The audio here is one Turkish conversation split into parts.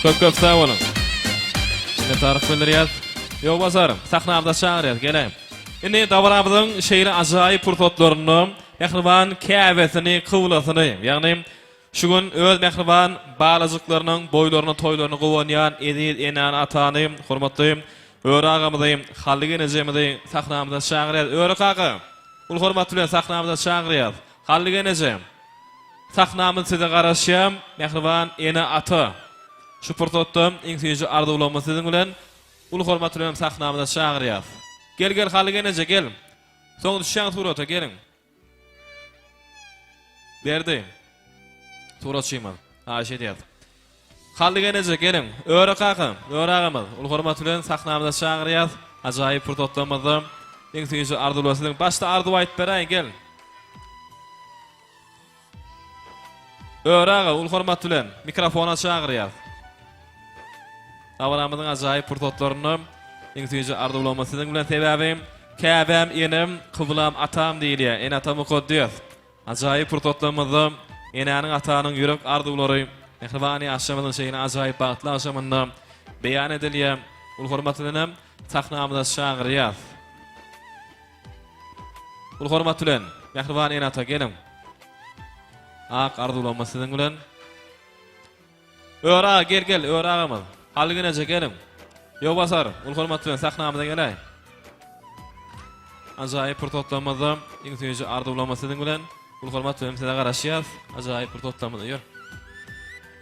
Köp sağ olun. Ne tarif bildirýär? Ýok basarım. Sahnamda çağırýar, gelem. Indi dawaramyzyň şeýle ajaýyp pursatlaryny, mehriban käbesini, kıwlasyny, ýagny şu gün öz mehriban balajyklarynyň boýlaryny, toýlaryny gowanýan edil enan atany, hormatly öwre agamyzy, hallygy nejemidi sahnamda çağırýar. Öwre kaga. Ul hormatly bilen sahnamda çağırýar. Hallygy nejem. Sahnamyň size garaşýam, mehriban ena ata. Şu pursatdym, iň süýji ardy bolmagy siziň bilen ul hormatly bilen sahnamda çağırýar. Gel hallygy neje gel. Soň düşýän surata gelin. Berdi. Surat şeýman. Aşe diýär. Hallygy neje gelin. Öwre kaga, öwre agamy. Ul hormatly bilen sahnamda çağırýar. Ajaýyp pursatdymyzy iň süýji ardy bolmagy siziň başda ardy aýdyp beräň gel. Öwre aga ul hormatly bilen mikrofona çağırýar. Dawaramyzyň ajaýyp pursatlaryny iň süýji ardy bolmagy siziň bilen sebäbim käbem enem kıblam atam diýilýär. En atam okudýar. Ajaýyp pursatlarymyzy enäniň atanyň ýürek ardylary mehribany aşamynyň şeýine ajaýyp bagtly aşamyny beýan edilýär. Ul hormatly bilen sahnamyza çağırýar. Ul hormatly bilen mehribany en ata gelin. Ak ardylanma siziň bilen. Öwre gel öwre agamy. Hallygy neje gelin. Ýok basar. Ul hormatly bilen sahnamyza gelä. Ajaýyp pursatlarymyzy iň süýji ardylanma siziň bilen ul hormatly bilen size garaşýar. Ajaýyp pursatlarymyzy ýör.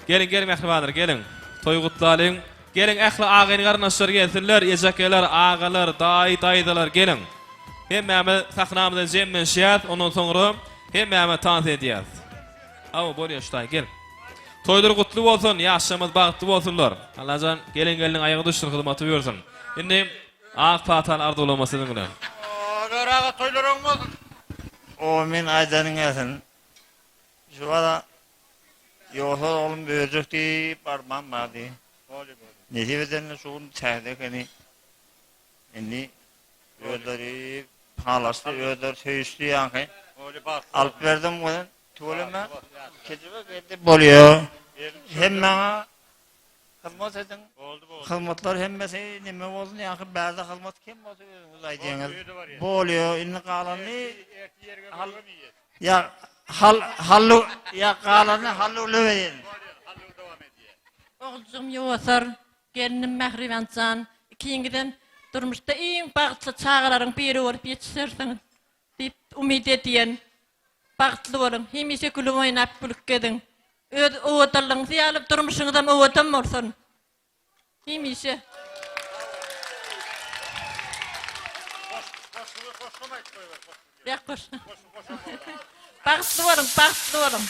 Gelin mehribanlar gelin. Toý gutlalyň. Gelin ähli agyny garnaşlar gelsinler, ejekeler, agalar, daýdalar gelin. Hemme sahnamyza jemmenşýär, ondan soňra hemme tans edýär. Awa bolýar şuday gel. Toýlar gutly bolsun, ýaşamyz bagtly bolsunlar. Allahan gelin aýagy düşür hyzmaty bersin. Indi ak patan ardylanmasy bilen. Öwre toýlaryň bolsun. O men aýdanyň gelsin. Şu wada ýoksa oğlum böjekdi barman bardy. Nesibeden şuň çähdekeni. Indi öýleri halasty öýler söýüşdi ýa-ni. Alyp berdim bilen töleme keçibe geldi bolýar. Hemme hyzmat edin. Hyzmatlar hemmesi nime bolsun ýa-ni bäze hyzmat kim bolsa özüňiz aýdýaňyz. Bolýar, indi galany ya hallu ya galany hallu berin. Oğulcum ýowasar, gelinim Mehribancan, kiňgiden durmuşda iň bagtly çağıraryň biri bolup ýetişersiňiz diýip umyt edýän. Bagtly bolun, hemişe gülüp oýnap gülüp gedin. Öz owatlaryňyzy ýalyp durmuşyňyzdan owatam bolsun. Hemişe. Ýa koş. Bagtly bolun.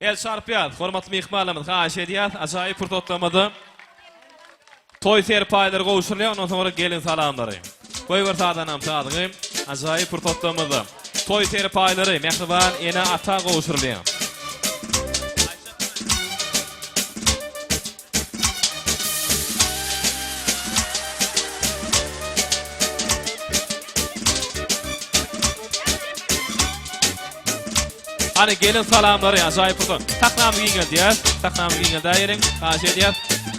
El şarpýar, hormatly mehmanlarymyz, haýy edýär, ajaýyp pursatlamady. Toý serpaýlary gowşurýar, ondan soňra gelin salamlary. Goýber sadanam sadygy, ajaýyp pursatlamady. Toý serpaýlary mehriban ene ata gowşurýar. Hani gelin salamlary ajaýyp pursat. Sahnamy giňel diýär, sahnamy giňel daýerin, haýy edýär.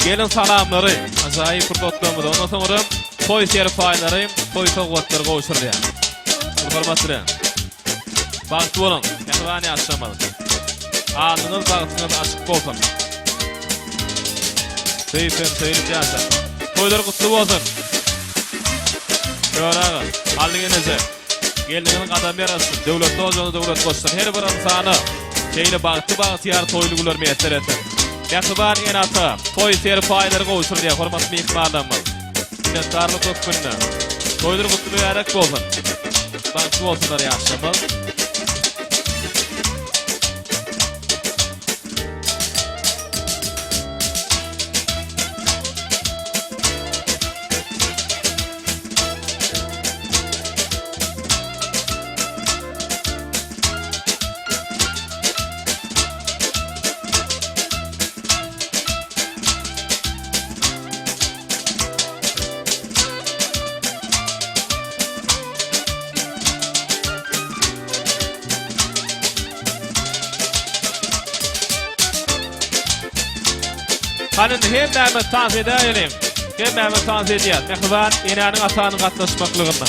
Gelin salamlary ajaýyp pursatlamady. Ondan soňra toý serpaýlary, toý sowgatlary gowşurýar. Hormatly. Bagtly bolun, mehribany aşamaly. Aldyňyz bagtyňyz açyk bolsun. Seýip ýaşa. Toýlar gutly bolsun. Ýöraga, hallygy neje? Gelinin adam yarasın, devlet olacağını devlet koşsun. Her bir insana şeyle bagtly ýar toýlugylar meýetler etsin. Ýaşaban en ata, toý serpaýlary gowşur diýär, hormatly mehmanlarymyz. Minnetdarlyk öpkünde. Toýlar gutly ýarek bolsun. Bagtly bolsunlar ýaşamyz. Hanın hem näme tans edelim. Hem näme tans edýär. Mehriban enäniň atanyň gatnaşmaklygyna.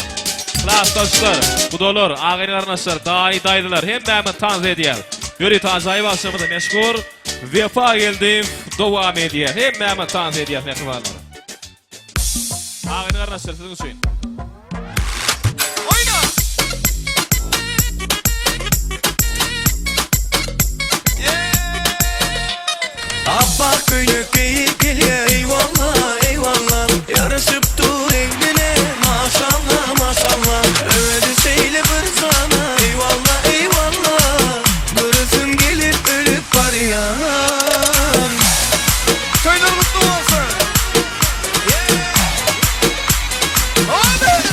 Klas dostlar, bu dolar, ağaylar arnaşlar, daydylar, hem näme tans edýär. Göri tajaýyp aşamyda meşgul, vefa geldim, dowam edýär. Hem näme tans edýär mehribanlar. Ağaylar arnaşlar siziň üçin. Abba köylük geyik geliyor eyvallah eyvallah. Yarışıp dur eline maşallah maşallah. Öyle şeyle bir sana eyvallah eyvallah. Görürsün gelip ölüp var ya. Köyler mutlu olsun. Abi.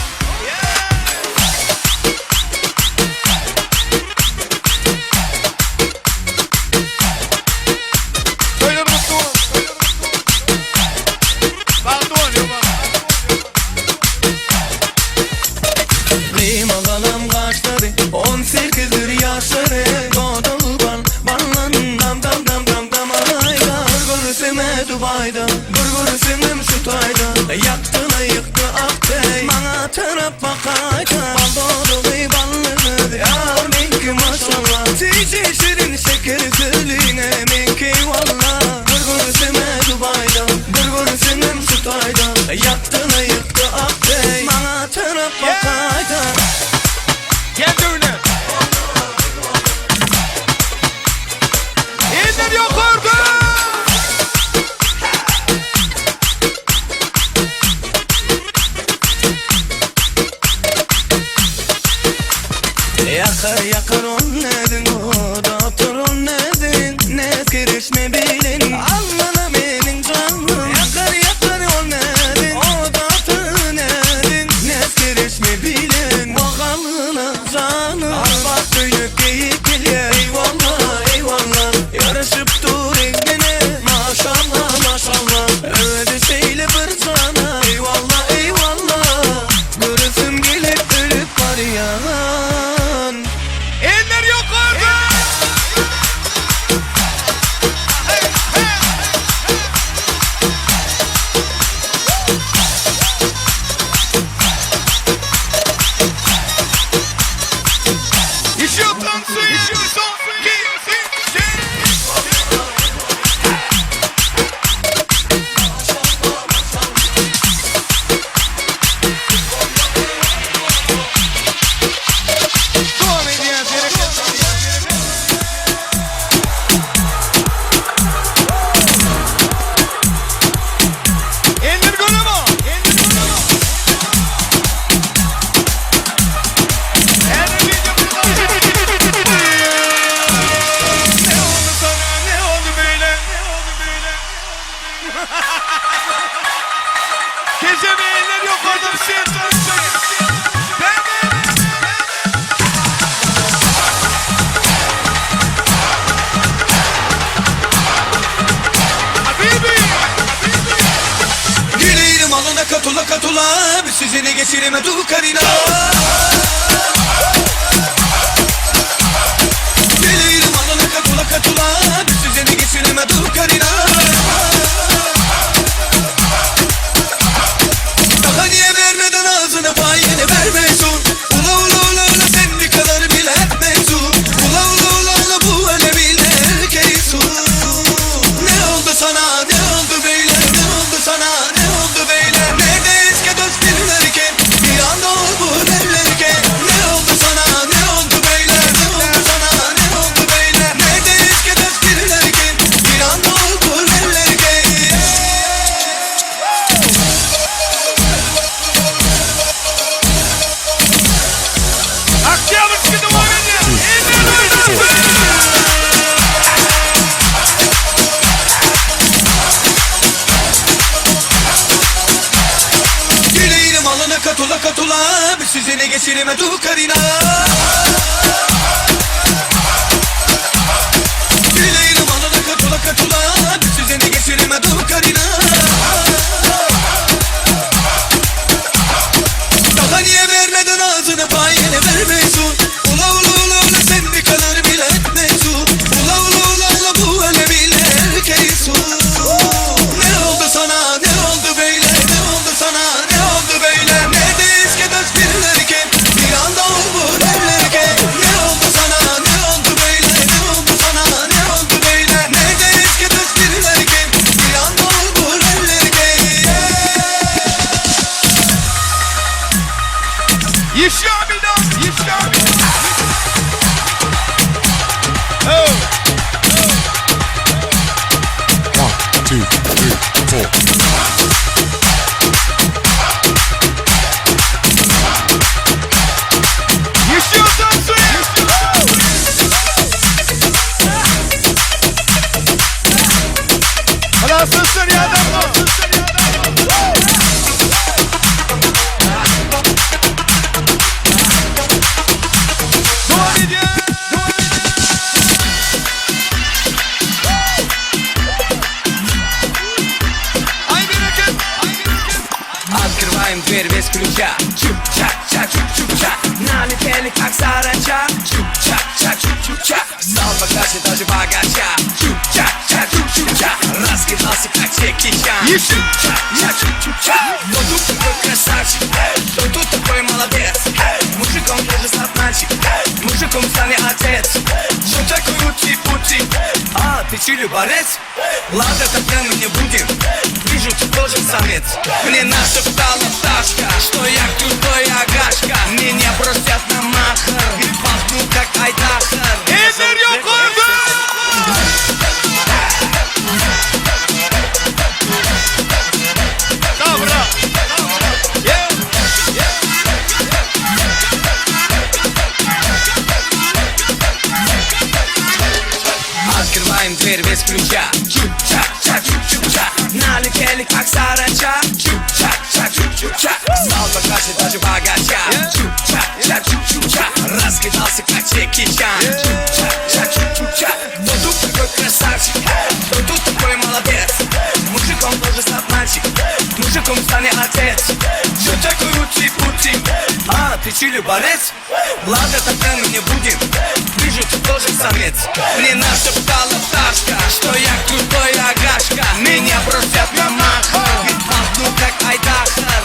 Dubai'da Burgurusum şu tayda Yaktın ayıktı aktey Bana taraf bakayda Baldoğru ballığı Yar minki maşallah Tici şirin şekeri söylüğüne minki valla Burgurusum Dubai'da Burgurusum şu tayda Yaktın ayıktı aktey Bana taraf bakayda Gel düğüne İndir yok orada Yakar on nedin o da otur on nedin Ne kirişme bilin Allah'ına benim canım Yakar on nedin o da otur nedin Ne kirişme bilin Bakalına canım Bak büyük geyik geliyor eyvallah eyvallah Yarışıp dur eline maşallah maşallah Öyle şeyle bir sana eyvallah eyvallah Görürsün gelip ölüp var ya Eller yok orada. İşiyorsan suyu, işiyorsan Kesemeyenler yok orada bir şey söyleyeyim. Güleyim alına katula katula bir sizini geçirime dur karina. Güleyim alına katula katula bir sizini geçirime dur karina. Niye vermeden ağzına payını vermiyorsun? Ula ula ula ula sen bir kadar bile etmiyorsun. Ula ula ula ula bu öyle bile erkeksin. Ne oldu sana ne oldu böyle ne oldu sana ne oldu böyle? Neredeyiz ki dost dinlerken bir anda oldu derlerken. Ne oldu sana ne oldu böyle ne oldu sana ne oldu böyle? Neredeyiz ki dost dinlerken bir anda oldu derlerken. Güleyim alına katula katula bir sizine geçirime dur karina. Güleyim alına katula katula bir sizine geçirime dur karina. Daha niye vermeden ağzına payını vermiyorsun? Ula ula ula ula sen bir kadar bile etmiyorsun. Ula ula ula ula bu öyle bile erkeksin. Nasılsın ya adam? Открываем дверь без ключа. Чук-чак-ча, чук-чук-ча. Налетели как саранча. Чук-чак-ча, чук-чук-ча. Стал богаче даже богача. Чук-чак-ча, чук-чук-ча. Раскидался как Джеки Чан. Чук-чак-ча, чук-чук-ча. Кто тут такой красавчик? Кто тут такой молодец? Мужиком тоже стать мальчик. Мужиком станет отец. Что такой ути-пути? А, ты чили борец? Ладно, тогда мы не будем. Вижу, ты тоже самец. Мне нашептала пташка, что я крутой агашка. Меня бросят на махар и пахну как Айдахар. Открываем дверь без ключа. Чук-чак-ча, чук-чук-ча. Налетели как саранча. Чук-чак-ча, чук-чук-ча. Стал богаче даже богача. Чук-чак-ча, чук-чук-ча. Раскидался как Джеки Чан. Чук-чак-ча, чук-чук-ча. Кто тут такой красавчик? Кто тут такой молодец? Мужиком тоже стать мальчик. Мужиком станет отец. Что такой ути-пути? А, ты чили борец? Ладно, тогда мы не будем. Вижу, ты тоже самец. Мне нашептала пташка, что я крутой агашка. Меня бросят на махар и пахну как Айдахар.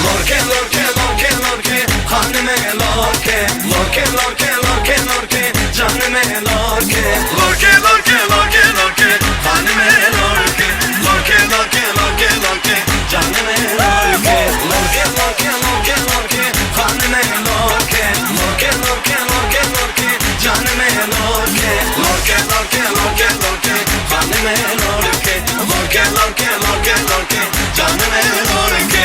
Lorke, lorke, lorke, lorke, hanime lorke. Lorke, lorke, lorke, lorke, canime lorke. Lorke, lorke, lorke, lorke, hanime lorke. Lorke, lorke, lorke, lorke, canime lorke. Lorke, lorke, lorke, lorke, hanime lorke. Lorke, lorke, lorke, lorke, canime lorke. Lorke, lorke, lorke, lorke, hanime lorke. Lorke, lorke, lorke, lorke, canime lorke.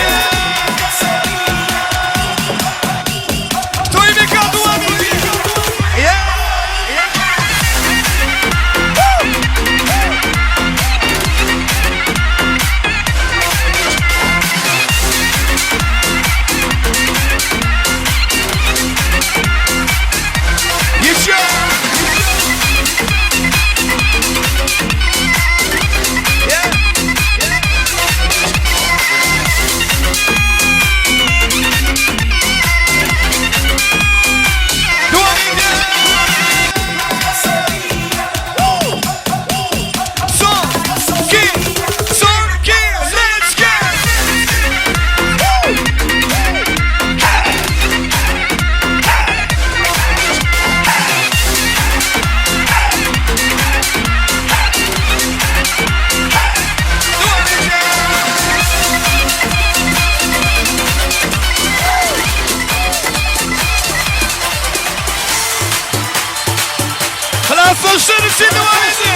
Saçları şimdi var idi.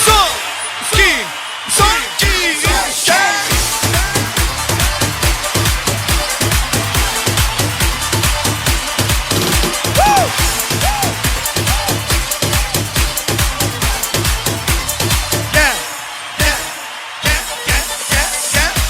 Son, iki,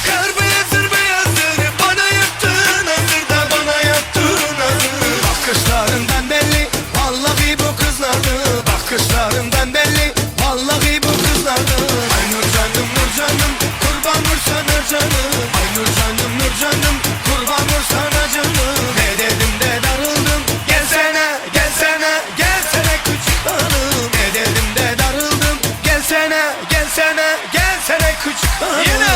Kar beyazdır beyazdır, bana yaptığın hazır da bana yaptığın hazır. Bakışlarından belli, vallahi bu kızlardı. Bakışlarından belli, vallahi bu kızlardı. Ay nur canım, nur canım, kurban nur sana canım. Ay nur canım, nur canım, kurban nur sana canım. Ne dedim de darıldım, gelsene, gelsene, gelsene küçük hanım. Ne dedim de darıldım, gelsene, gelsene, gelsene küçük hanım. Yine.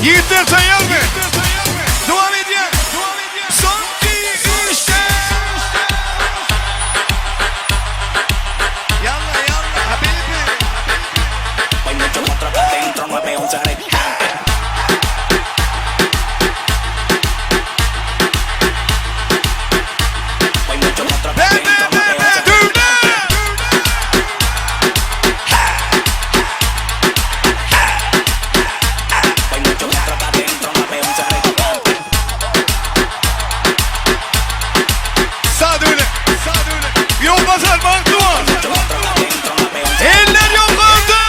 Yiğitler tayyar mı? Devam ediyor. Son bir işte. Yalla yalla habibi. Hay mucho monstruo acá adentro, 911 Red. Hay mucho monstruo acá adentro, 911 Red. Hay mucho monstruo acá adentro, 911 Red. Sağ döne. Yol basar bankı var. Mucho monstruo acá adentro, 911 Red. Eller yukarıda.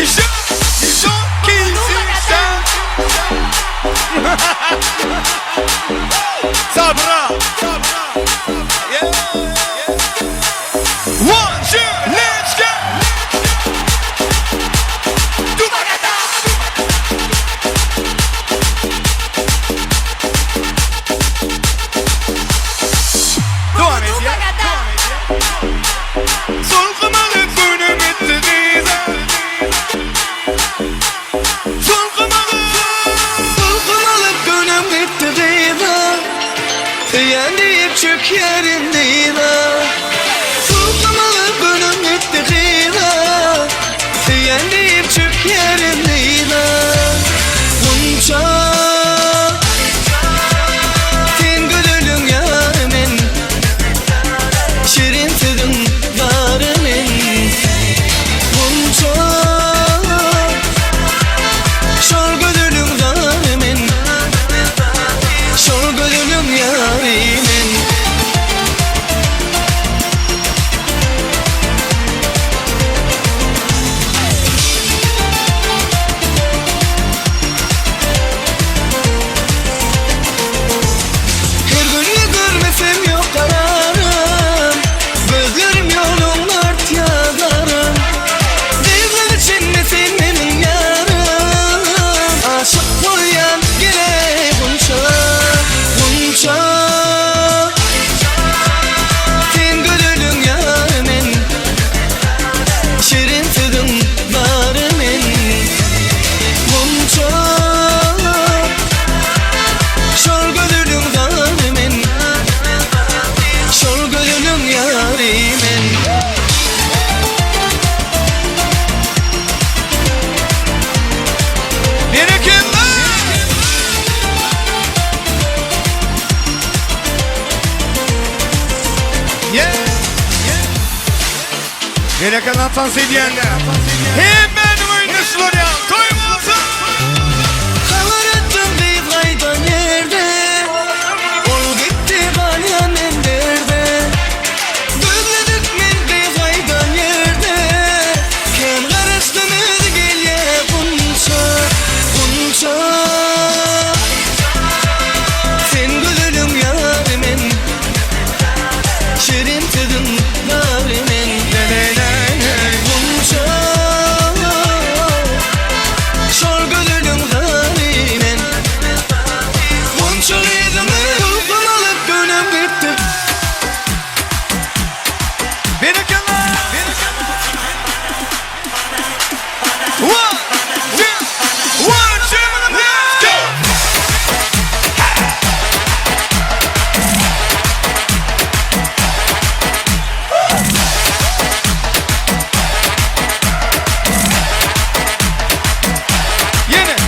İşte son sen. Sabra. Yeah. One, two, let's go. Devam et ya. Solkamalı günüm etti dize. Solkamalı günüm gitti kıyma. Yen deyip çök yerindeyim. Sultamalı günüm gitti kıyma. Yen deyip çök yerindeyim. Bunca ten gülülün yarımın, şirin tüdün yarımın. Bunca şol gülülün yarımın, şol gülülün yarımın. Yine kadar tansi diyenler. Hemen oynaşılar ya. Koymasın. Kavarattım bir kaydan yerde, ol gitti kalyan ellerde. Gözledik men bir kaydan yerde, ken karıştınız gelye bunça, bunça. Sen gülüm yarimin, şirin tadın yarimin. Bunça, şol gülüm yarimin. Bunça rizmi uygun alıp gönlüm gitti. Bereketler. One, two, let's go. Yine.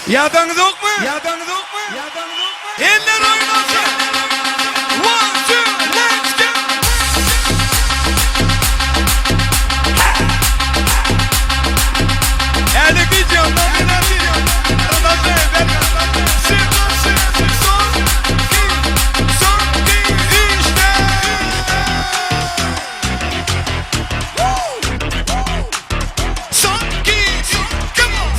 Yadınız yok mu? Eller oynasın. One, two, let's go. Hadi gidiyorum. Come on.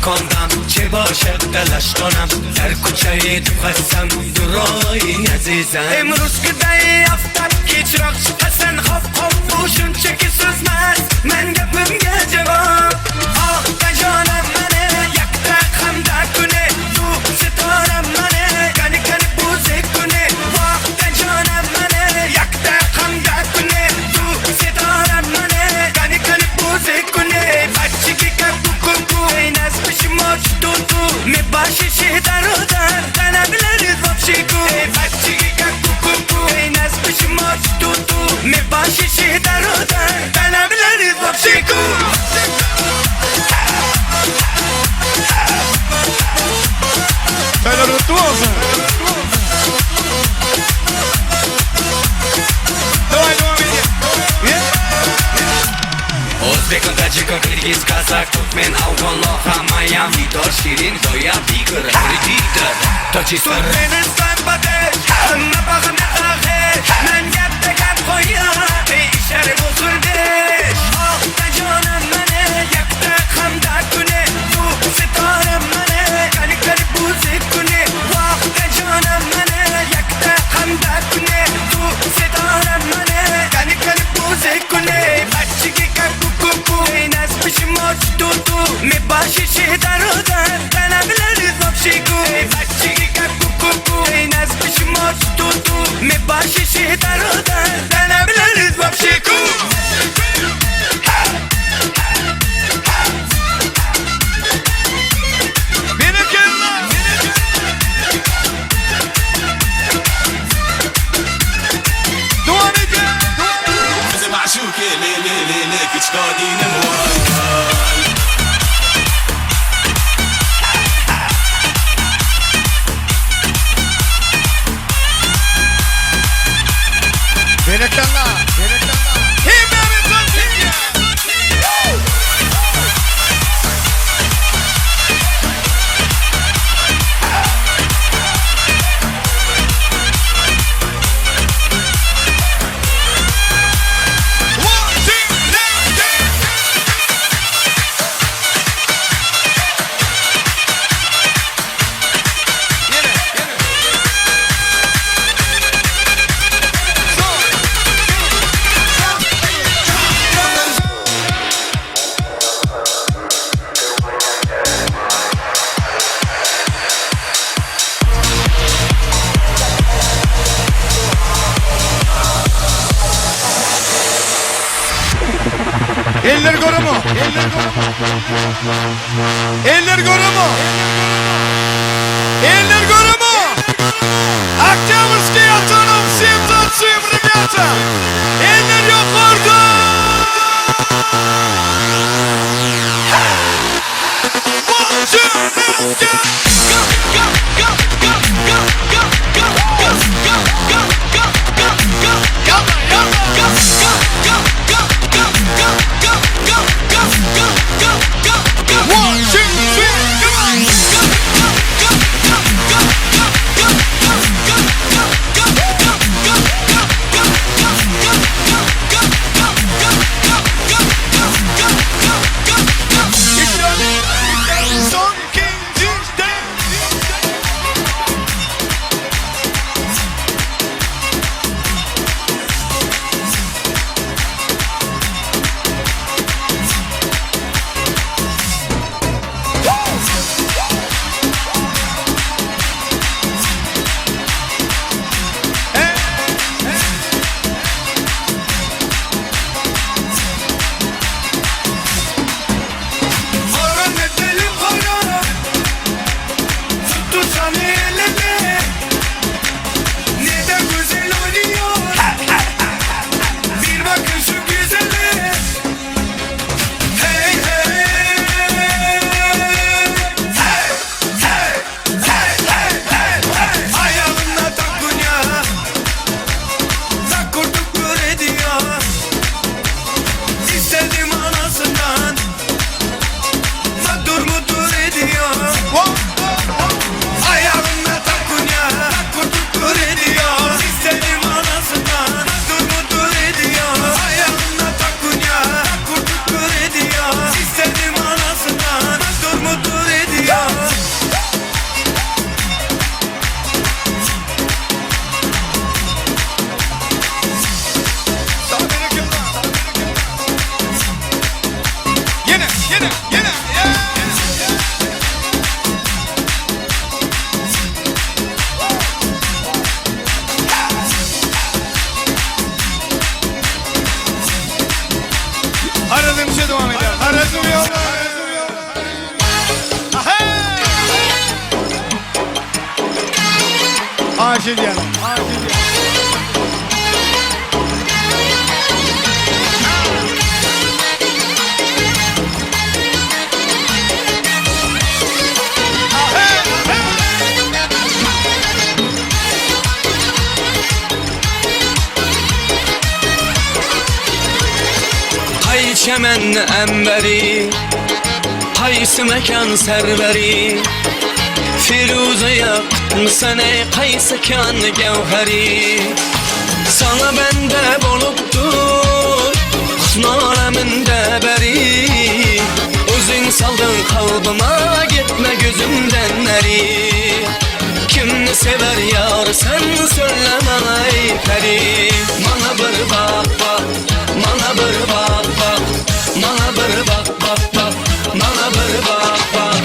کندم چه باشد تلاش کنم در کوچه قسم درای عزیزم امروز که دی افتاد که چراغ حسن خواب خوشون چه که سوزمز من گپمگه جواب آه جانم منه یک رقم در کنه تو ستارم منه کنی کنی بوزه کنه وقت جانم منه یک رقم در کنه تو ستارم منه کنی کنی بوزه کنه بچگی که کوکو این از بشماش تو می باشی شه در و در تنبیلریز بابشی کو بچگی که کوکو این از بشماش تو می باشی شه در و در تنبیلریز بابشی کو Bella virtuosa. Давай, vedi. O'zbekon, Tojikon, Kirgiz, Kazak, Turkmen, Afg'on, Lohamayam, Vidor, Shirin, Zoya, Bigir, Kreditdir, Tojikiston, Turkmeniston, Badesh, hamma bag'ini ag'esh, men gap degan qo'yar, ishari buzildish. Oh, jonam mane, yakta hamda kune, tu sitoram mane, kali kali buzib kune, vaqt jonam mane, yakta hamda kune, tu sitoram mane, kali kali buzib kune, bachigi ka kuku, این از پیش ما تو می باشی چه در و در تنبیلریز بابشی کو بچگی که کوکو این از پیش ما تو می باشی چه در و در تنبیلریز بابشی کو معشوقة ليه ليه ليه ليه كنت قاعدين نموال بينك الله بينك الله هي بابي تنسية Eller gorumu. Eller gorumu. Eller gorumu. Октябрьский автоном, всем танцуем, ребята. Eller yukarıda. One, two, let's go. Go, go, go, go, go, go, go, go, go, go, go, go, go, go, go, go, go, One, two, three, come on! Go! Özümse devam eder. Harazım yok. Acil yani. Hay çemen emberi, haysı mekan serveri, Firuze yapmışsan ey kaysı kan gevheri. Sana bende boluptur, husn aleminde beri, Özün saldın kalbıma gitme gözümden neri. Kimni sever yar sen söyleme ey peri. Mana bir bak bak, mana bir bak bak, mana bir bak bak bak, mana bir bak bak.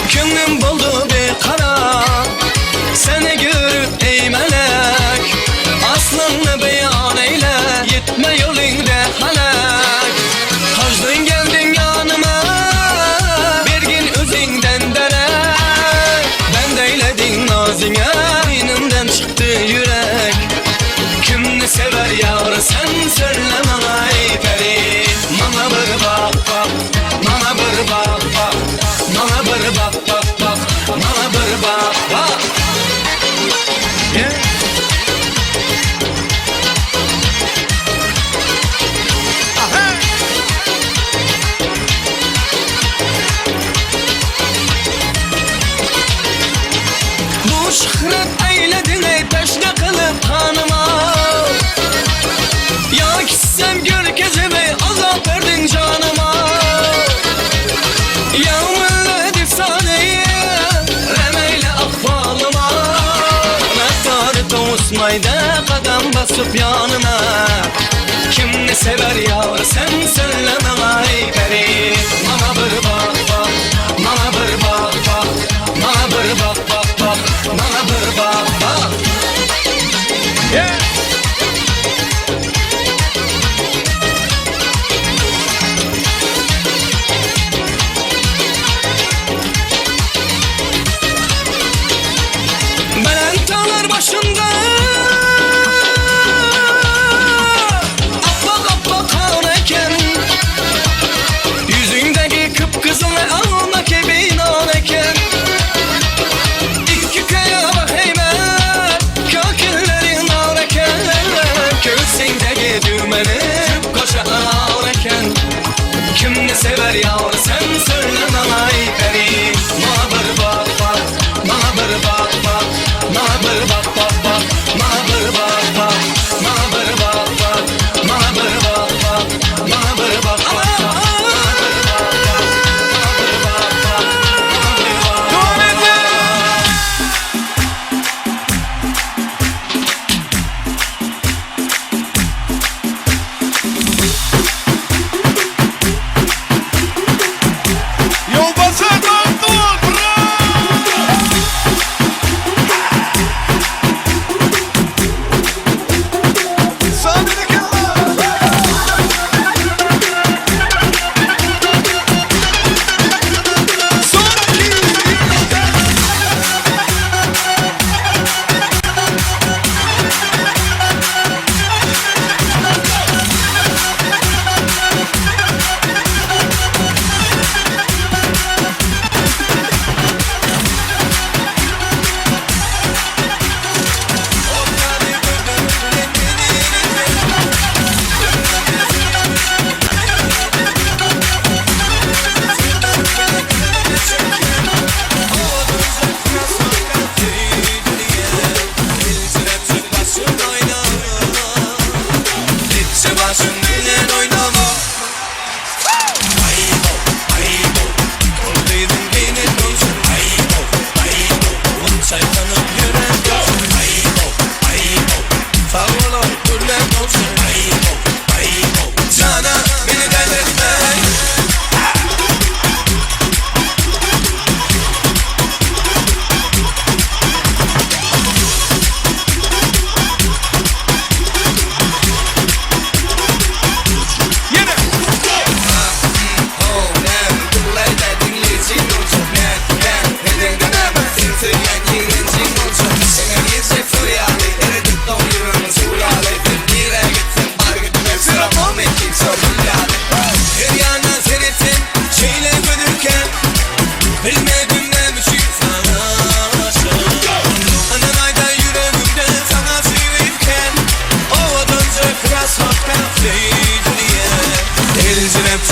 Könlüm buldu bir kara, seni görüp ey melek, aslını beyan eyle, gitme yolunda halak. Kaçtın geldin yanıma, bir gün özünden derek, ben de eyledin nazine, inimden çıktı yürek. Kimni sever yar sen söyleme ey peri. Mana bir bak bak, mana bir bak bak, mana bir bak bak bak, mana bir bak bak. Bu şöhret eyledin ey teşne kılıp hanıma. Ya gitsem görkeze bey azap verdin canıma. Ya millet efsaneyi remeyle ahvalıma. Mehtarı toğusmayda kadam basıp yanıma. Kimni sever yar sen söyleme ey peri. Mana bir bak bak, mana bir bak bak, mana bir bak bak bak, mana bir bak bak. Belentalar başında appak appak haneken, yüzündeki kıpkızıl almak gibi naneken. İki kaya bak heymen, kakillerin nareken, göğsündeki düğmeni koşa ağreken. Kimni sever yar sen söyleme ey peri. Mana bir bak bak, mana bir bak bak, mana bir bak bak bak, mana bir bak bak, mana bir bak bak, mana bir bak bak, mana bir bak bak, mana bir bak bak, mana bir bak bak, mana bir bak bak.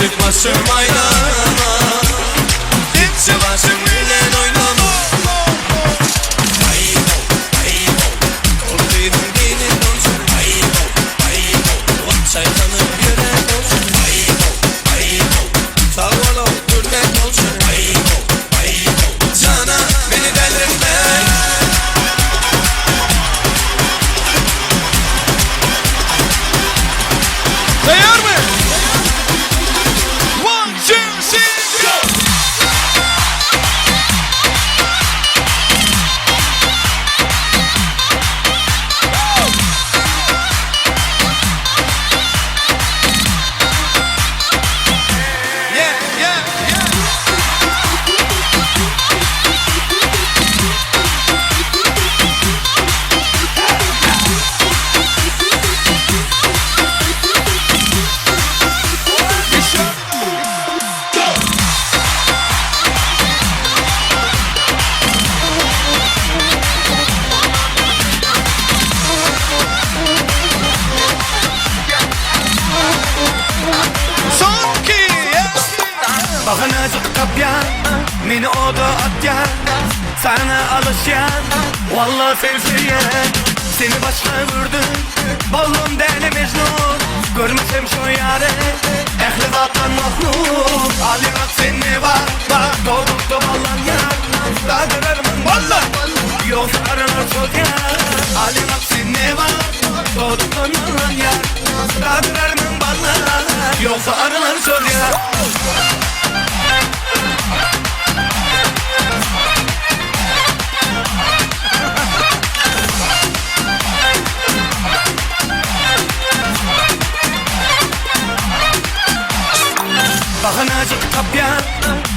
Çıkmasın maydana Dipçi başım bilen oynama Korkuydum dinin olsun Çaykanım yürek olsun Sağ ol hürmet olsun Cana beni delirtme Tayar mı? 1, 2, 3, go! Yeah, yeah, yeah. Son iki, yeah. Bakınacık kapyan Mini oda atyan Sana alışyan Vallahi sevseyen Seni başka vurdum Ballum deli Mecnun Görmesem şu yare Ehli vatan mahluk Ali bak seni var Bak doğduk da ballan yar Da görürüm valla Yoksa aranır çok yar Ali bak seni var Doğduk da ballan yar Da görürüm valla Yoksa aranır çok yar Bakınacık kapyan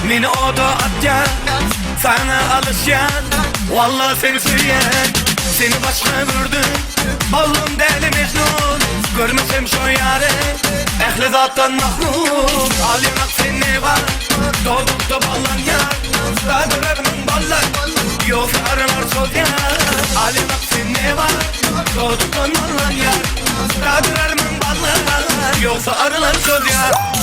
Mini oda atyan Sana alışyan Vallahi seni söyleyen Seni başka vurdum Ballum deli Mecnun Görmesem şu yare Ehli zattan mahluk Ali bak seni var Doğduk da ballan yar Da görürüm ballan Yoksa aranır çok yar Ali bak seni var Doğduk da ballan yar Da görürüm ballan Yoksa aranır çok yar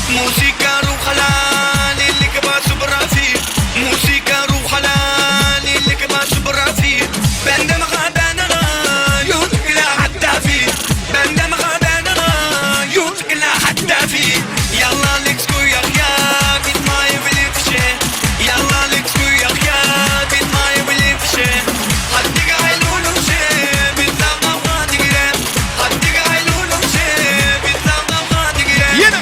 موسيقى روح حلال اللي كباس براسي موسيقى روح حلال اللي كباس براسي بندم غدانا يوتك لا حتى في بندم غدانا يوتك لا حتى في يلا لكسكو يا خيا بيت ما يبلي فشي يلا لكسكو يا خيا بيت ما يبلي فشي حدك عيلولو شي بيت لا ما تقرا حدك عيلولو شي بيت لا ما تقرا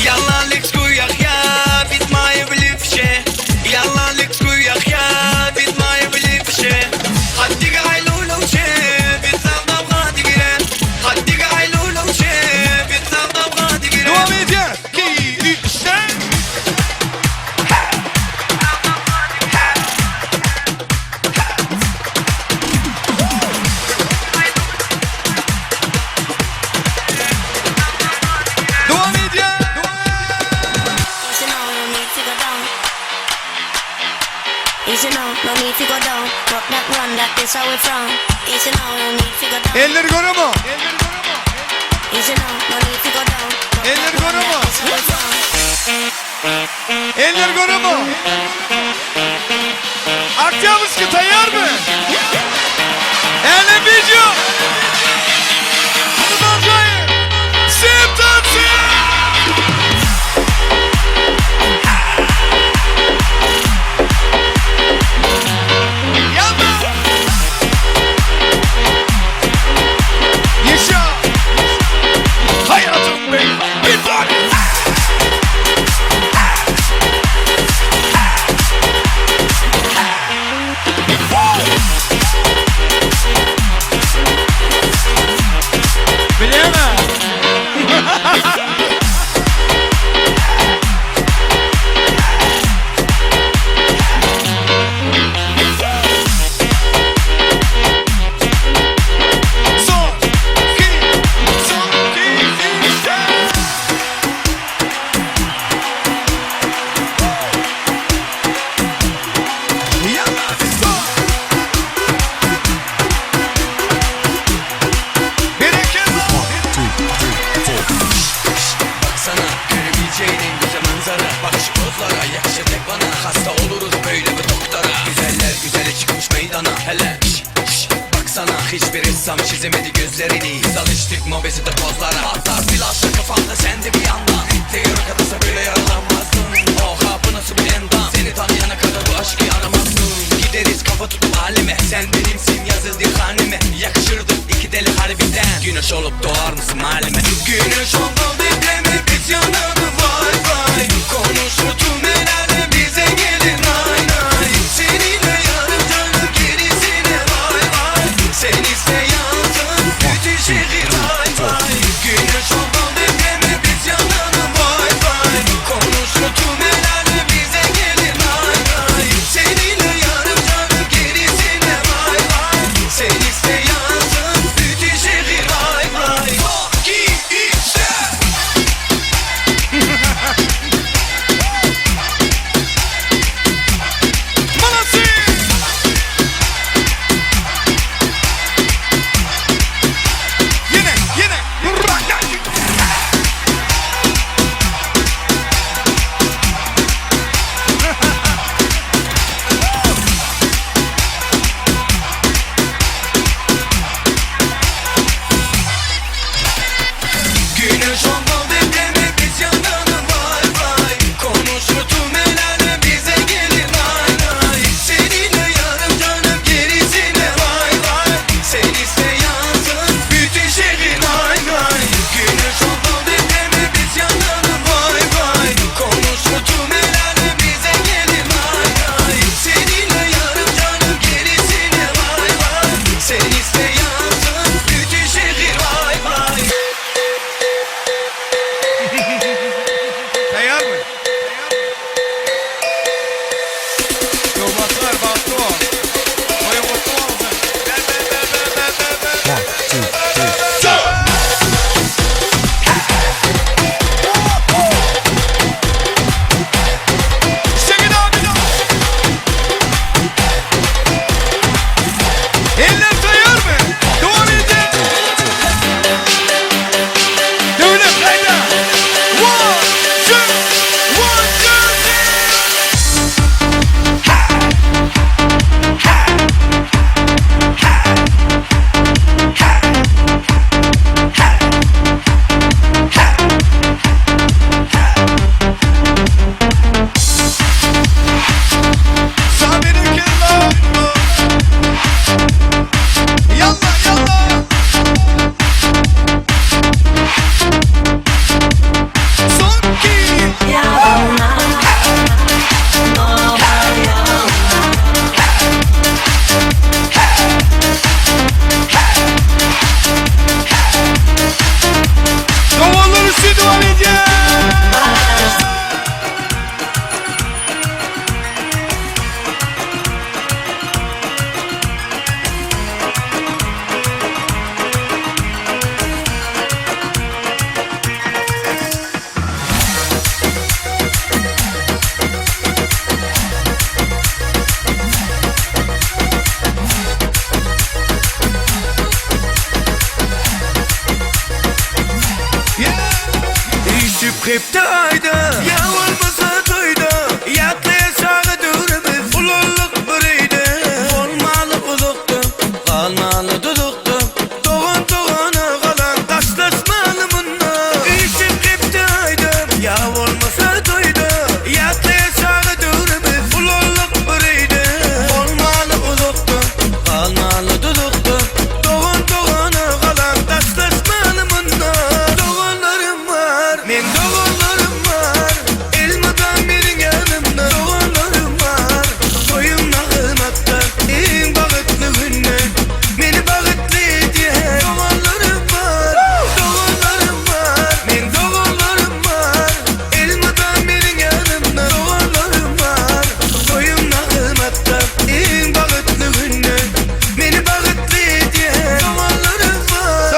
يلا لك سكوي يا خيا بيت ما يبلي فشي يلا لك سكوي يا خيا بيت ما يبلي فشي حدك عيلولو شي بيت ما بغا تقرا حدك عيلولو شي بيت ما بغا تقرا Devam edeceğiz. 2, 3, 4. Devam edeceğiz. Easy now, no need to go down. Rock that run, that is how we from. Easy now, no need to go down. Elleri görüyor mu? Easy now, no need to go down. Rock Elleri that run, görüyor mu? that is how we from. Eller görü mü? Akçamızki tayyar mı? Ele video. Hadi bakayım. Septansı. Yanma. Yaşa. Hayatım benim. Bir tane. Bilemem. Son, iki, işte. Yallah, let's go. Bereket. Baksana görebileceğin en güzel manzara. Bakışı pozlara yakışır tek bana. Hasta oluruz böyle bir doktora. Güzeller güzeli çıkmış meydana. Hele baksana hiçbir ressam çizemedi gözlerini. Biz alıştık mobesite pozlara. Patlar flaşı kafamda sen de bir yandan. Bitti yürü kadasa böyle yaralanmazdın. Oha bu nasıl bir endam. Seni tanıyana kadar bu aşkı aramazsın. Gideriz kafa tutup halime. Sen benimsin yazıldı haneme. Yakışırdık iki deli harbiden. Güneş olup doğar mısın halime? Güneş oldu bekleme biz yanalım vay vay. Konuşurdum herhalde bize gelin ay ay. Seninle yarım canım gerisine vay vay. Sen iste yansın bütün şehir vay vay. Güneş oldu bekleme biz yanalım vay vay. Konuşurdum herhalde bize gelin ay ay. Seninle yarım canım gerisine vay vay. Sen iste yansın bütün şehir vay vay. Fuck işte. Молодцы! Yine. Güneş olmalı bekleme biz yanalım vay vay. Konuşurdum herhalde bize gelin ay ay. Seninle yarım canım gerisine vay vay. Sen iste yansın bütün şehrin ay ay. Güneş olmalı bekleme biz yanalım vay vay. Konuşurdum herhalde bize gelin ay ay. Seninle yarım canım gerisine vay vay. Sen iste yansın bütün şehir vay vay. Tayyar mı? Yolbatlar bastı o. Oya bastı o ağzı. Check it out. Eller tayyar mı? Doğru edi. Dövüle kayda. One, two, three. Sabirin kella. Yallah. Son iki. Davalları sidvan edeceğiz. Düşüp hep de ayda. Yağmur masa toyda. Men doğanlarım var, elmadan benim yanımda doğanlarım var. Toyumda kıymatlar, en bağıtlı günler, beni bağıtlı ediyen doğanlarım var, doğanlarım var. Men doğanlarım var, elmadan benim yanımda doğanlarım var. Toyumda kıymatlar, en bağıtlı günler, beni bağıtlı ediyen doğanlarım var.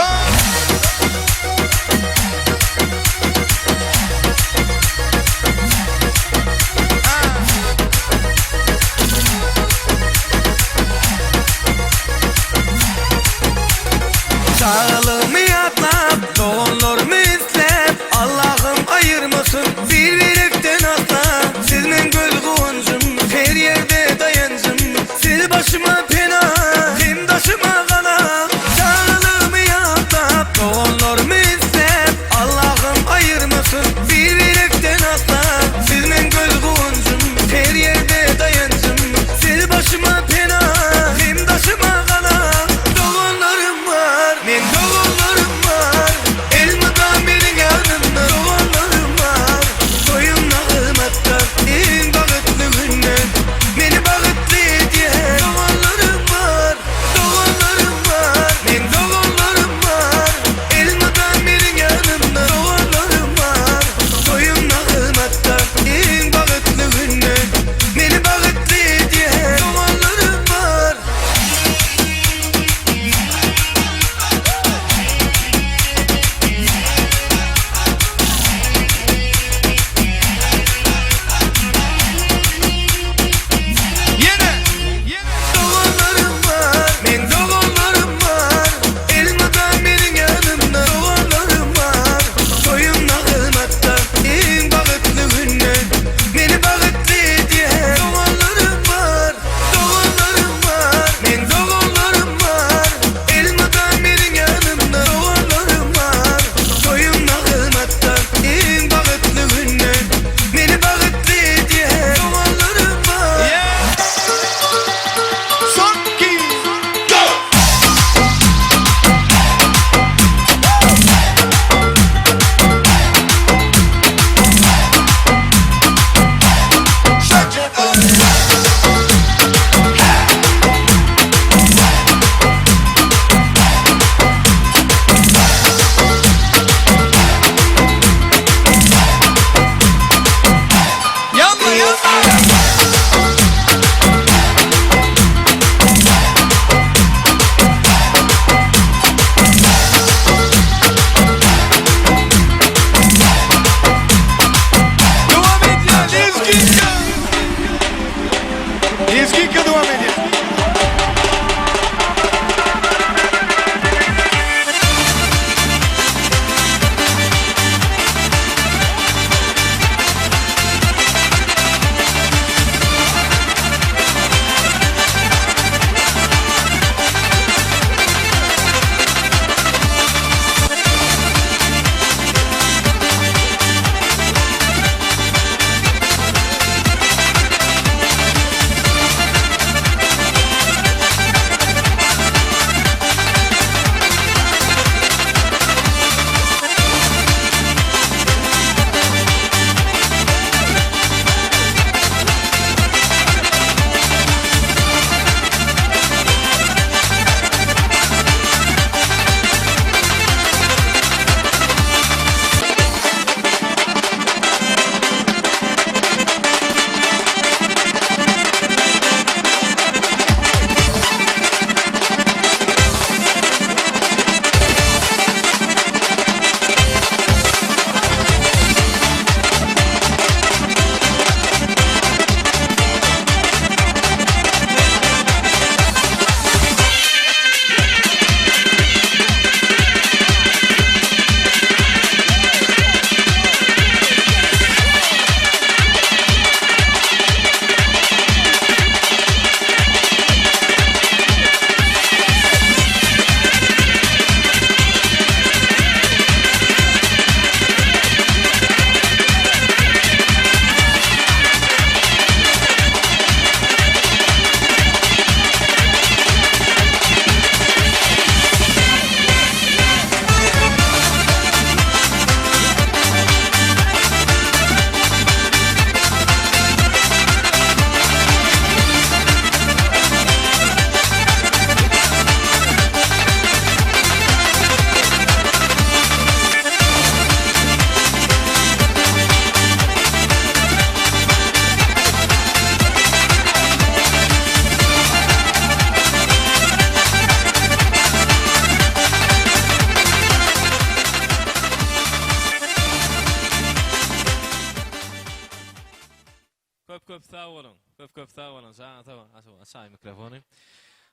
Köp sağ olun. Köp sağ olun. Tamam. Aşağı mikrofonu.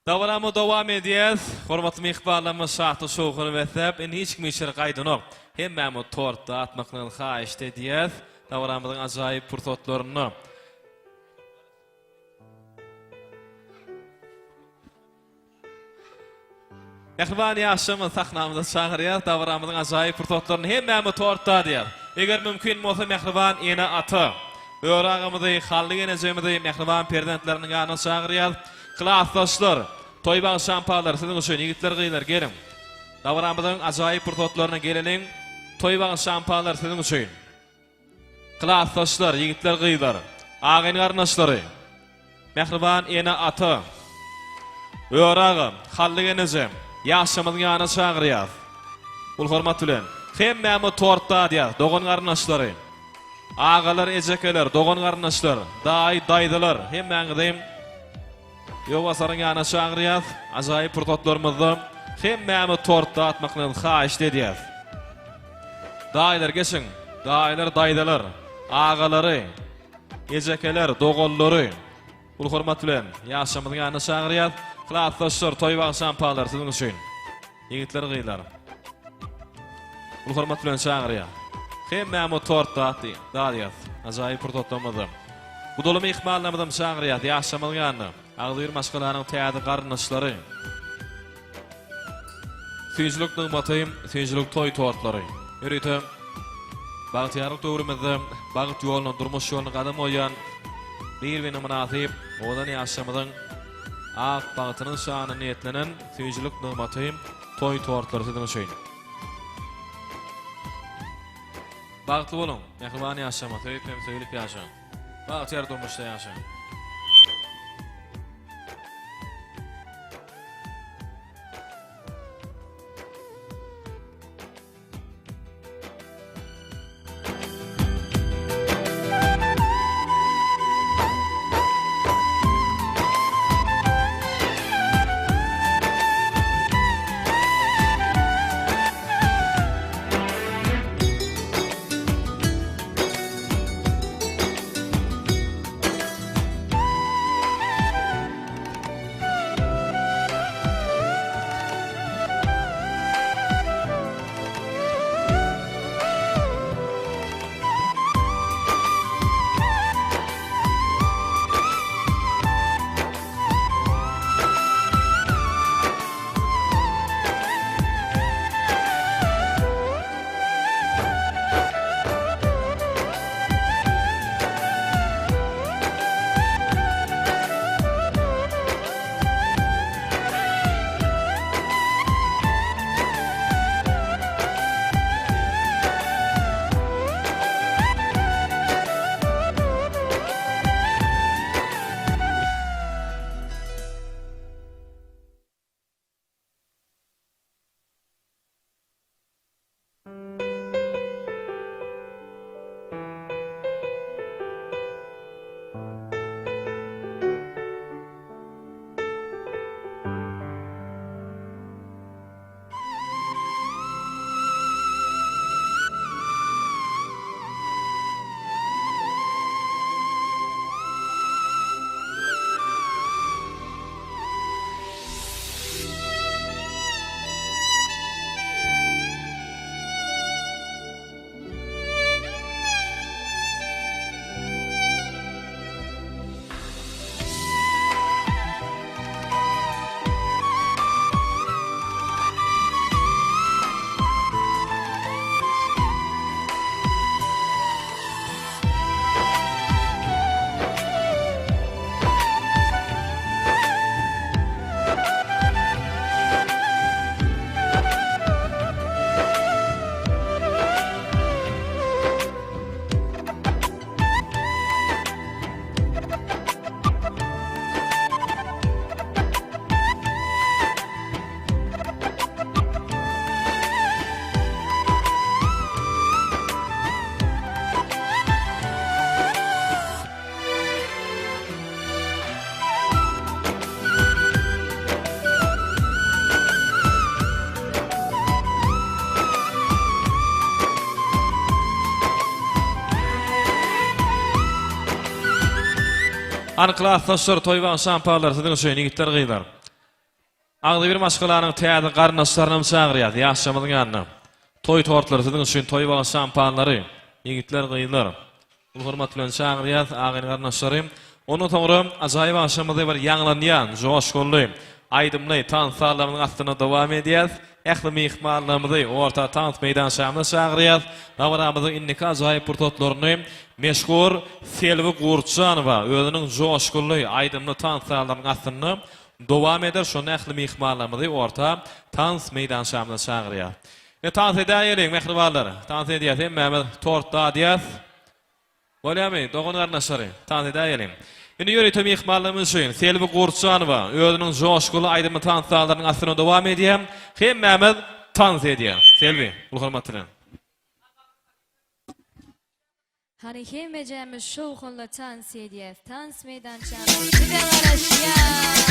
Davam edýäs. Hormatly mihbarlarymyz şahty şowguny wetlep, hiç kim işler gaýdanyk. Hemme tortda atmakyny haýyş edýäs. Dawramyzyň ajaýyp pursatlaryny. Ähwani ýaşamy sahnamyza çagyrýar, dawramyzyň ajaýyp pursatlaryny hemme tortda diýer. Eger mümkin bolsa Mehriban ene aty. Öwragymyzy, hallyk enejemyzy Mehriban prezidentleriniň ýanyna çagyrýar. Klassdaşlar, toýbaň şampalar siziň üçin ýigitler gyýlar gelin. Dawramyzyň ajaýyp pursatlaryna gelenin. Toýbaň şampalar siziň üçin. Klassdaşlar, ýigitler gyýlar. Agyň garnaşlary. Mehriban ene aty. Öwragym, hallyk enejem ýaşamyň ýanyna çagyrýar. Ul hormat bilen hemme tortda diýär, dogan garnaşlary. Ağalar, ejekeler, dogan garnaşlar, daýdylar, hemmeňizem ýowasaryň ýanyna çagyrýar. Ajaýyp pursatlarymyzda hemme tortda atmakyny haýyş edýär. Daýlar geçin, daýdylar, ağalary, ejekeler, dogallary. Ul hormat bilen ýaşamyň ýanyna çagyrýar. Klassdaşlar, toýbaň şampalar siziň üçin. Ýigitler gyýlar. Ul hormat bilen çagyrýar. Hemme tortda atdy, daýýar. Ajaýyp pursatlarymyzda. Bu dolamy ihmallamyzdan çagyrýar, ýaşamyň ýanyna. Agdyr maşgalaryň täze garnaşlary. Süýjülük nygmatym, süýjülük toý tortlary. Ýöreýtem. Bagtyarlyk döwrümizde bagyt ýoluny, durmuş ýoluny gadam oýan bir-birine münasip, odan ýaşamyň ak bagytynyň şanyny niýetlenen süýjülük nygmatym, toý tortlary siziň üçin. Bagtly bolun, Mehriban ýaşama, töýpem söýülip ýaşaň. Bagtyar durmuşda ýaşaň. Anyklas taşlar toyban şamparlar sizin şeýle gitler gyýlar. Agdy bir maşgalanyň täze garnaşlaryna çagyrýar, ýaşamadyň ýanyna. Toy tortlary sizin üçin toyban şampanlary ýigitler gyýlar. Bu hormat bilen çagyrýar agyň garnaşlary. Onu toňra ajaýyp aşamada bir ýanglanýan, joşgully, aýdymly tansalarlaryň astyna dowam edýär. Ähli mehmanlarymyzy orta tans meýdançyna çagyrýar. Nawramyzyň inniki ajaýyp purtotlaryny meşhur Selvi Gurçanowa özüniň joşgully, aýdymly tansalarlaryň astyna dowam eder. Şonu ähli mehmanlarymyzy orta tans meýdançyna çagyrýar. Tans edýär, mehribanlar. Tans edýär, Mehmet tortda diýär. Bolýamy, dogan garnaşlary, tans edýär. Indi ýöre tüm ihmallarymyz üçin Selvi Gurçanowa özüniň joşgulu aýdymly tansalarlaryň astyna dowam edýär. Hem Mehmet tans edýär. Selvi, ul hormat bilen. Hani hemejemiz şowhunla tans edýär. Tans meýdançyna bir garaşýar.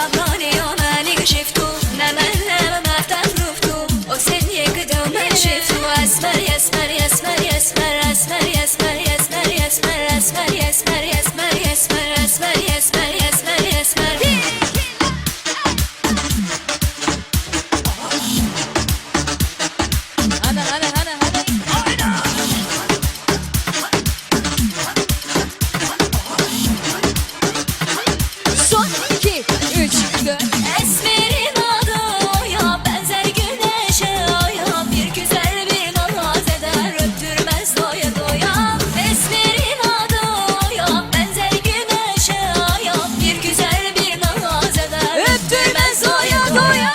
عبراني وماني شفتو نملها ما تعرفتو وسن يقدم ما شفتو أسمر يسمر يسمر يسمر أسمر يسمر يسمر يسمر أسمر يسمر يسمر يسمر أسمر يسمر يسمر يسمر هذا هذا هذا هذا Son 2, 3, 4 Esmerin adı Oya benzer güneşe Oya bir güzel bir naz eder Öptürmez doya doya Esmerin adı Oya benzer güneşe Oya bir güzel bir naz eder Öptürmez doya doya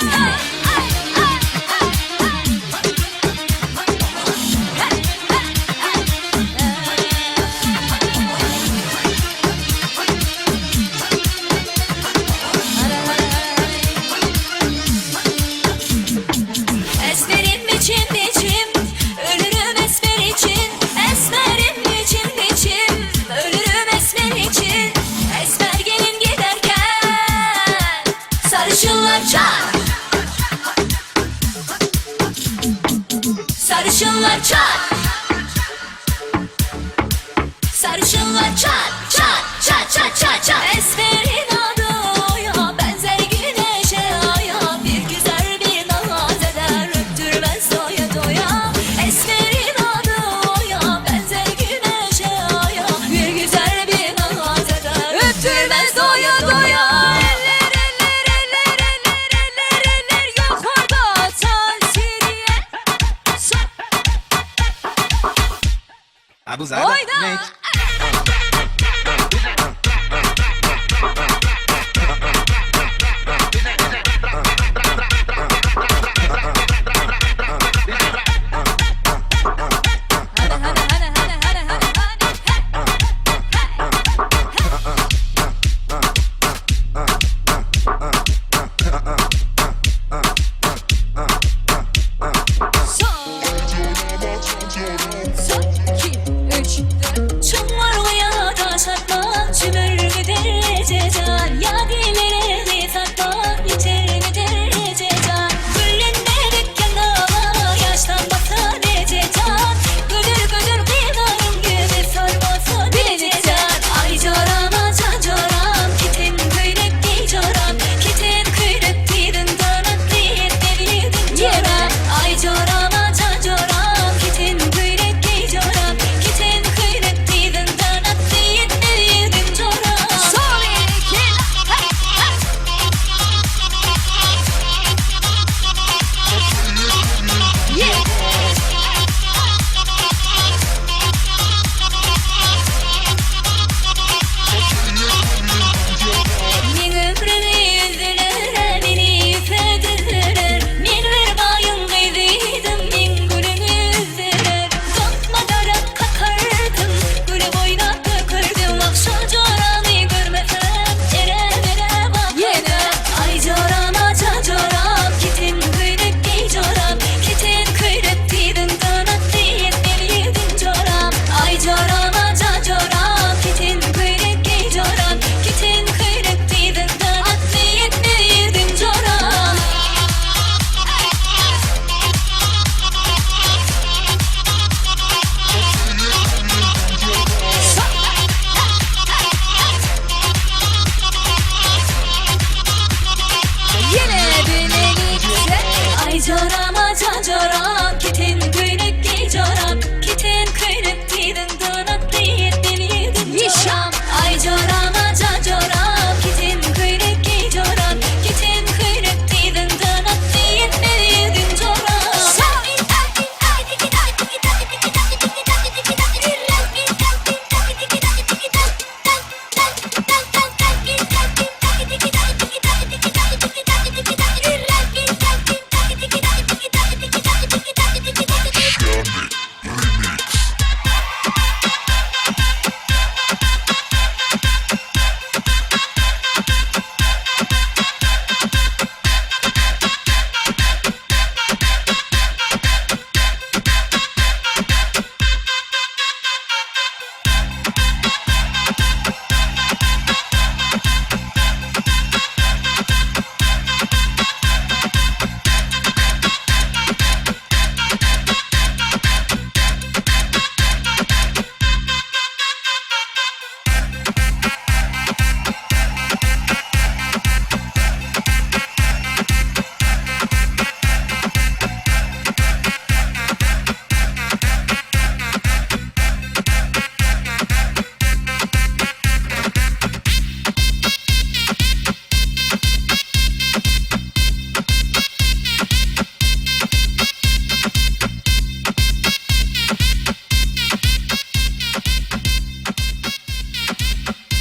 Esmerim biçim biçim Ölürüm esmer için Esmerim biçim biçim Ölürüm esmer için Esmer gelin giderken Sarışınlar çar Sarışınlar çar Sarışınlar çar çar çar çar çar çar Esmerin adı Oya benzer güneşe Oya bir güzel bir naz eder Öptürmez doya doya Esmerin adı Oya benzer güneşe Oya bir güzel bir naz eder Öptürmez doya doya Eller eller eller eller eller eller yukarıda tansiriye Abu Zada. Oyna!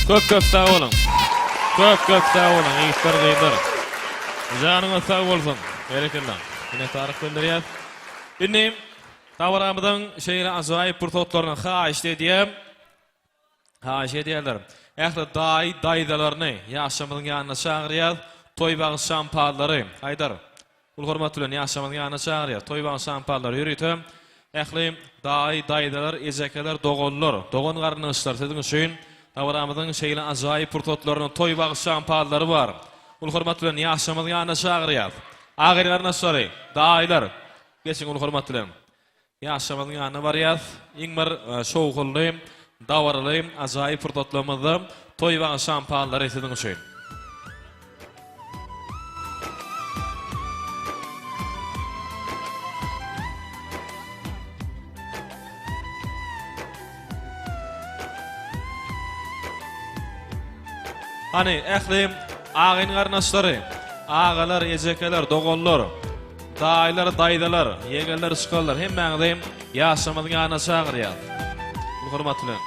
Köp sağ olun. Köp sağ olun. Eýitler gaýdar. Janyňyz sağ bolsun. Berekeler. Ine taryk bildirýär. Dinleýim. Tawramyzyň şeýle ajaýyp purtotlaryny haýyş edýär. Haýyş edýärler. Ähli daýdalaryny ýaşamyzyň ýanyna çagyrýar. Toy bagy şampanlary. Haýdar. Ul hormat bilen ýaşamyzyň ýanyna çagyrýar. Toy bagy şampanlary ýürüýtüm. Ähli daýdalar, ejekeler, dogonlar. Dogon garnyşlar sizin üçin tawramyzyň şeýle ajaýyp purtotlaryny toy bagy şampanlary bar. Ul hormat bilen ýaşamyzyň ýanyna çagyrýar. Agyrlarna sory. Daýlar. Geçin ul hormat bilen. Ýaşamyzyň ýanyna barýar. Iň bir şowgully, dawarly, ajaýyp purtotlamyzy toy bagy şampanlary sizin üçin. Hani ähli agyn garnaşlary, agalar, ejekeler, dogonlar, daýlar, daýdalar, ýegerler, şykallar hemmäňi ýaşamyzyň ýanyna çagyrýar. Hormat bilen.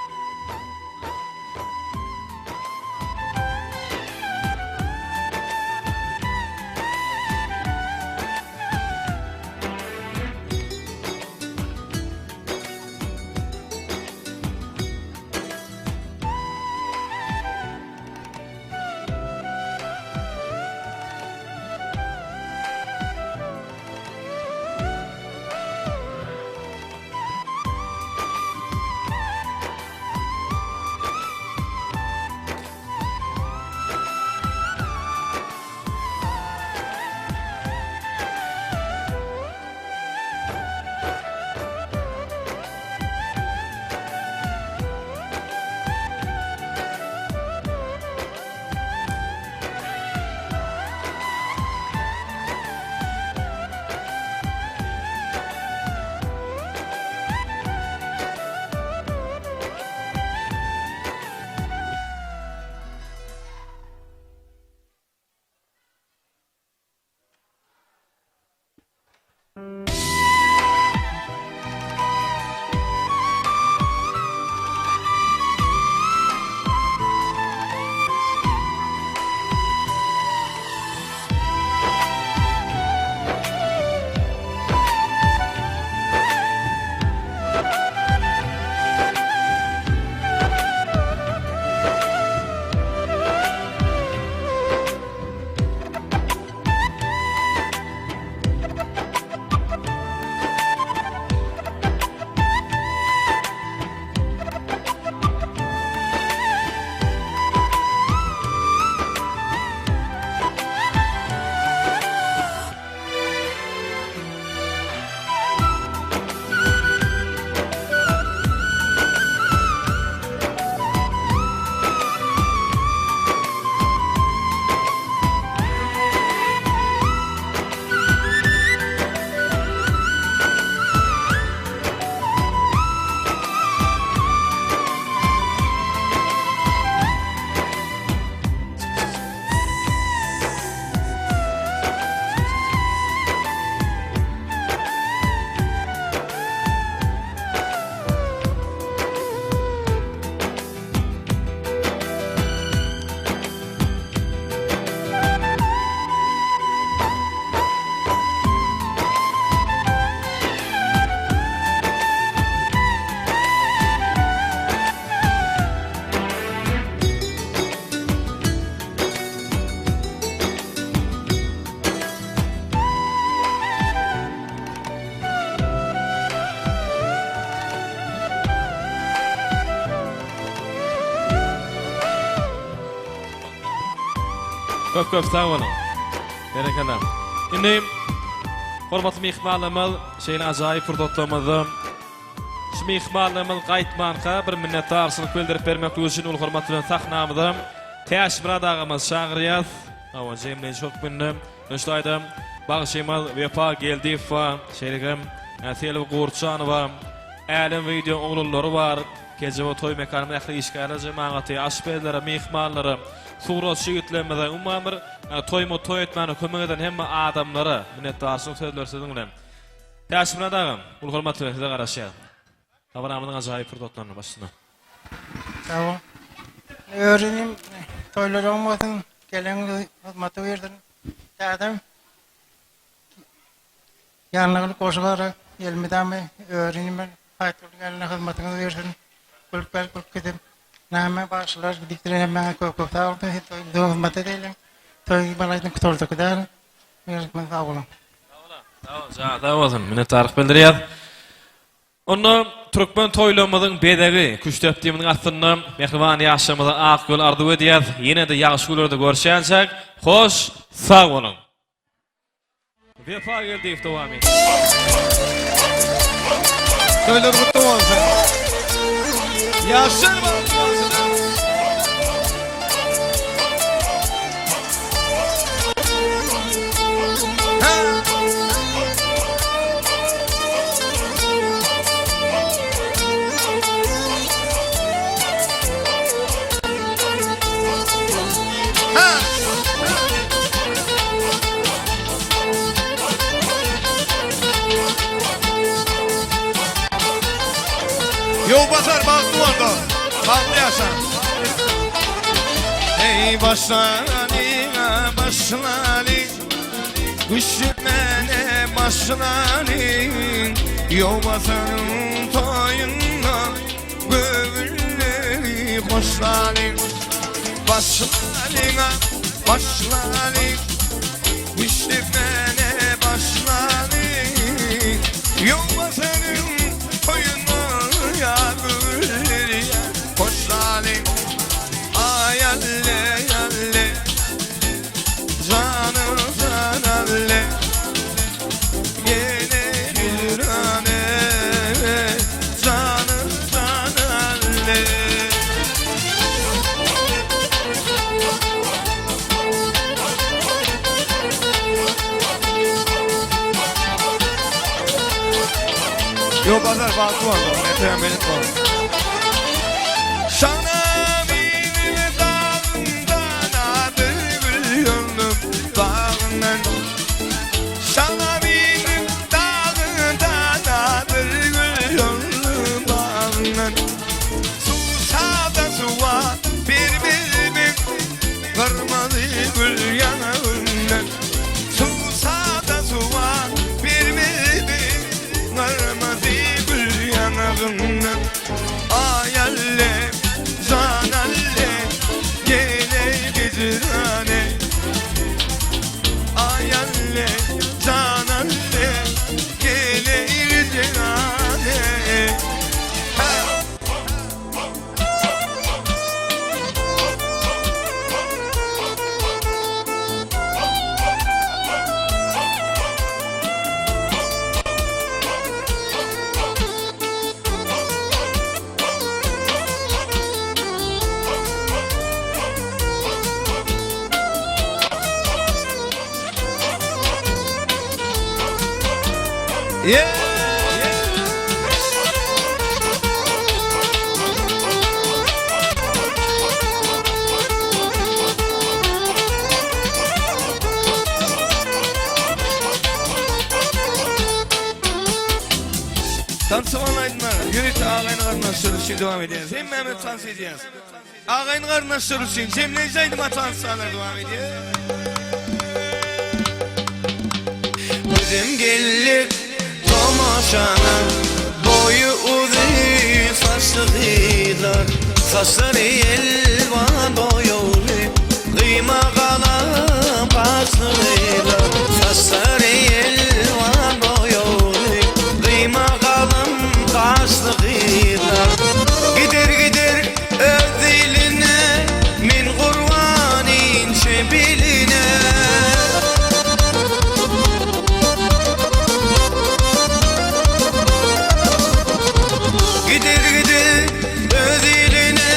Köp sağ olun. Berekeler. Indi hormatly mehmanlarymyz şeýle ajaýyp purtotlamyzy şu mehmanlarymyz gaýtmanka bir minnetdarçylyk bildirip bermek üçin ul hormat bilen sahnamyzy Täşmurad agamy çagyrýar. Awa jemlen çok minnem. Näşdaýdym bagşymal wepa geldi fa şeýlegem Atelyp Gurçanowa älim video oglulary bar. Gece toy mekanymda ähli işgäle jemagaty aşpedlere mehmanlary surat şigitlemede umamyr toy etmäne kömek eden hemme adamlara minnetdarçylyk sözler sizin bilen. Täşmurad agam ul hormat bilen size garaşýar. Tawramyň ajaýyp purtotlaryny başyna. Sağ ol. Öğrenim toylar olmasın, gelen hizmeti verdin. Dedim, yanlarını koşularak, elmeden öğrenim ben, hayatlı geline hizmetini versin. Kulüp gidip, name başlar, diktiren ben kökü sağlığı, toylu hizmet edelim. Toy balaydım kutoldu kadar, ben sağ olun. Sağ olun, minnettarlyk bildirýär. Onu Türkmen toylamydyň bedegi, küçtepdiýimiň aslynda mehriban ýaşamyza akgöl arzu edýär. Ýene de ýaşy günlerde görüşýänçek. Hoş, sağ olun. Vefa geldi dowam et. Toylar kutlu olsun. Yaşar bak. Yol basar bak duvarda. Kalklı yaşan. Ey başlarına başlarına, üşütmene başlarına, yol basarın toyuna, böğürleri hoşlarına. Başlarına başlarına, üşütmene başlarına, yol basarın toyuna, ya böğürleri hoşlarına. Ay alle alle, canım can alle, gelebilir ane, canım can alle. Yo pazar bakı var da, ne teyem benim var. Sana bağından, sana benim dağından adır gül yolum bağından. Susada suva bir bilbim, kırmızı gül yanağından. Susada suva bir bilbim, kırmızı gül yanağından. Ay alle, can alle, gele gecirane. Ay alle, can alle, gelir cenane. Yeah. Tansiyon aydınlar, yürüyüp ağayın kardeşleri için devam edeceğiz. Hem Mehmet tansi edeceğiz. Ağayın kardeşleri için Cemile Zaydıma tansiyalar devam ediyor. Bizim gelir tomaşana, boyu uzun saçlı kızlar, saçları elvan boyulu, kıyma kalan kaşlı kızlar, saçları elvan boyulu, kıyma kalan kaşlı kızlar. Gider gider öz diline, min kurbanin şebiline. Gider gider öz diline,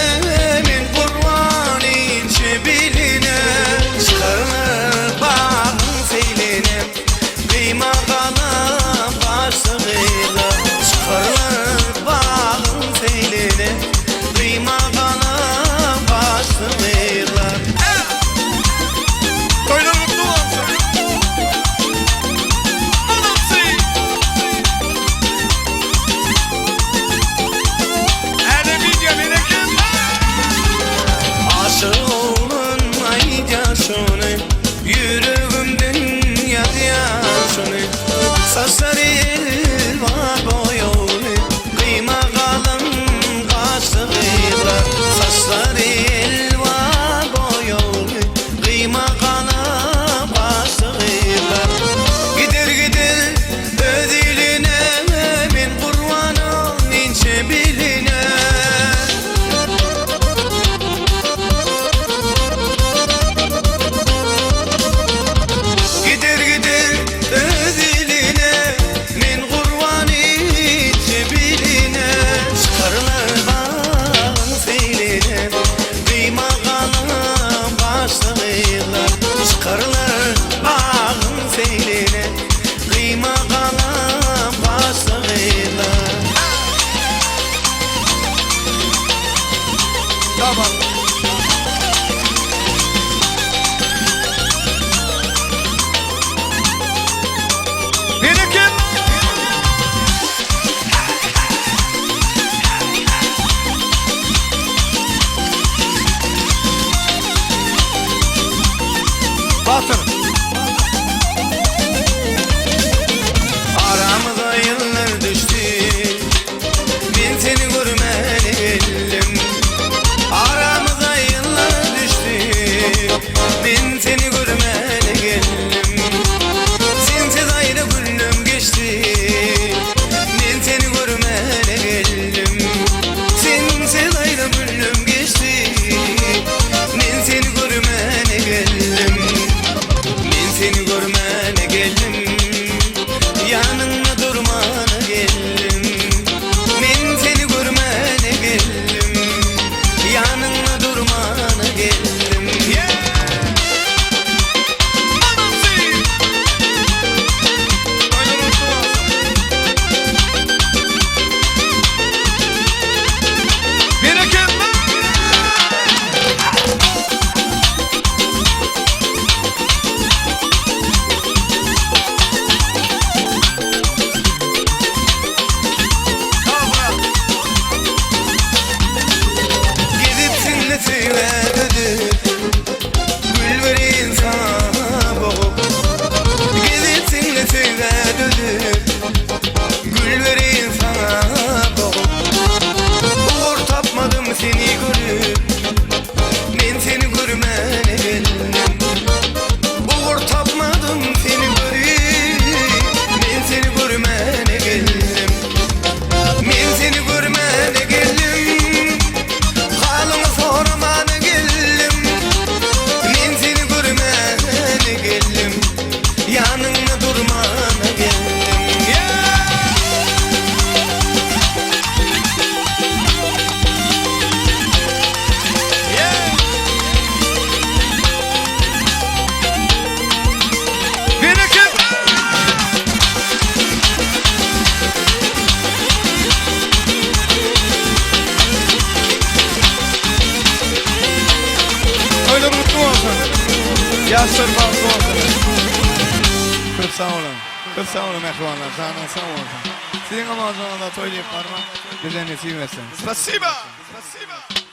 min kurbanin şebiline. Batır. Aramıza yıllar düştü, ben seni görmeye geldim. Aramıza yıllar düştü, ben seni görmeye geldim. Sensiz ayrı günüm geçti, ben seni görmeye geldim. Sensiz ayrı günüm geçti, ben seni görmeye geldim. Ben seni görmeye geldim, yanında durmana geldim. Ben seni görmene geldim, yanında durmana geldim. Gidip sinle söyledir, gül verin sana boğup. Gidip sinle söyledir, gül verin sana boğup. Uğur tapmadım seni görüp, ben seni görmene geldim. Uğur tapmadım seni görüp, ben seni görmene geldim. Ben seni görmene geldim, halını sormana geldim. Ben seni görmene geldim, yanında durmana geldim. Öyle mutlu olsun. Yaşlar fazla olsun. Kırıp sağ olun. Kırıp sağ olun mehribanlar. Sana sağ olun. Sizin amacına da toylayıp varma. Bize nasip etsin. Spasiba. Spasiba.